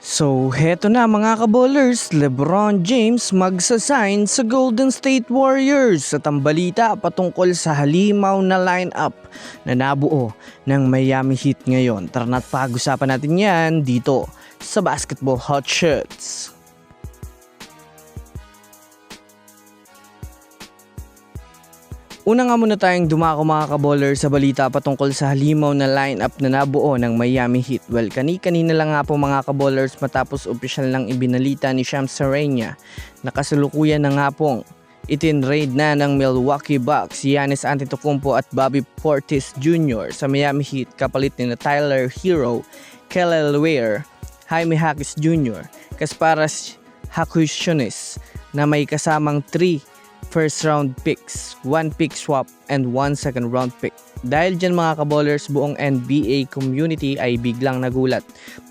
So heto na mga kabowlers, LeBron James magsasign sa Golden State Warriors at ang balita patungkol sa halimaw na lineup na nabuo ng Miami Heat ngayon. Tara na't pag-usapan natin yan dito sa Basketball Hot Shots. Una nga muna tayong dumako mga kabowler sa balita patungkol sa halimaw na lineup na nabuo ng Miami Heat. Well, kanina lang nga po mga kabowlers matapos opisyal lang ibinalita ni Shams Charania na kasalukuyan na nga pong itinrade na ng Milwaukee Bucks si Giannis Antetokounmpo at Bobby Portis Jr. sa Miami Heat kapalit ni Tyler Hero, Kelly Ware, Jaime Jaquez Jr., Kasparas Hakushionis na may kasamang 3 first round picks, 1 pick swap, and 1 second round pick. Dahil dyan mga kabowlers, buong NBA community ay biglang nagulat.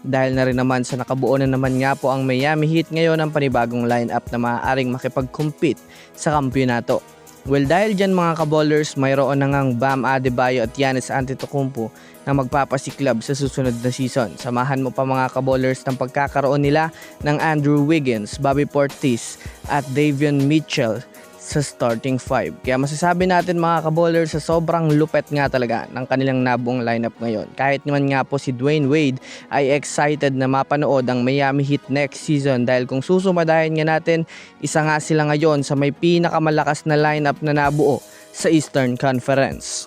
Dahil na rin naman sa nakabuo na naman nga po ang Miami Heat ngayon ang panibagong lineup na maaaring makipag-compete sa kampyonato. Well, dahil dyan mga kabowlers, mayroon na ngang Bam Adebayo at Giannis Antetokounmpo na magpapasiklab sa susunod na season. Samahan mo pa mga kabowlers ng pagkakaroon nila ng Andrew Wiggins, Bobby Portis at Davion Mitchell sa starting 5. Kaya masasabi natin mga kabowlers sa sobrang lupet nga talaga ng kanilang nabuong lineup ngayon. Kahit naman nga po si Dwayne Wade ay excited na mapanood ang Miami Heat next season dahil kung susumadahin nga natin, isa nga sila ngayon sa may pinakamalakas na lineup na nabuo sa Eastern Conference.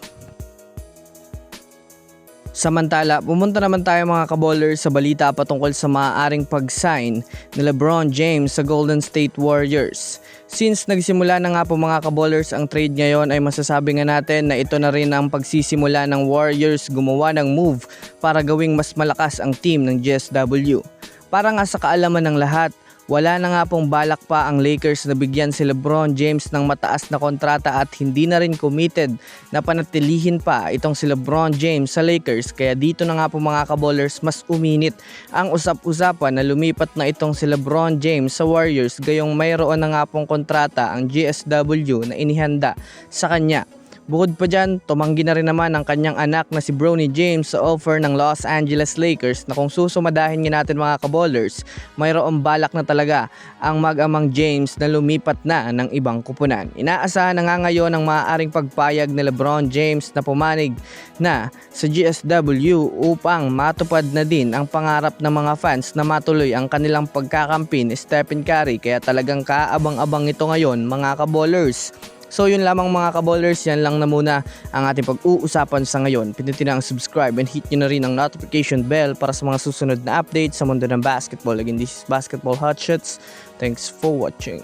Samantala, pumunta naman tayo mga kabowlers sa balita patungkol sa maaaring pag-sign ni LeBron James sa Golden State Warriors. Since nagsimula na nga po mga kabowlers ang trade ngayon ay masasabi nga natin na ito na rin ang pagsisimula ng Warriors gumawa ng move para gawing mas malakas ang team ng GSW. Para nga sa kaalaman ng lahat, wala na nga pong balak pa ang Lakers na bigyan si LeBron James ng mataas na kontrata at hindi na rin committed na panatilihin pa itong si LeBron James sa Lakers. Kaya dito na nga po mga kabowlers mas uminit ang usap-usapan na lumipat na itong si LeBron James sa Warriors gayong mayroon na nga pong kontrata ang GSW na inihanda sa kanya. Bukod pa dyan, tumanggi na rin naman ang kanyang anak na si Bronny James sa offer ng Los Angeles Lakers na kung susumadahin nga natin mga kabowlers, mayroong balak na talaga ang mag-amang James na lumipat na ng ibang kupunan. Inaasahan na nga ngayon ang maaaring pagpayag ni LeBron James na pumanig na sa GSW upang matupad na din ang pangarap ng mga fans na matuloy ang kanilang pagkakampi ni Stephen Curry kaya talagang kaabang-abang ito ngayon mga kabowlers. So yun lamang mga kabowlers, yan lang na muna ang ating pag-uusapan sa ngayon. Pindutin na ang subscribe and hit nyo na rin ang notification bell para sa mga susunod na updates sa mundo ng basketball. Again, this is Basketball Hot Shots. Thanks for watching.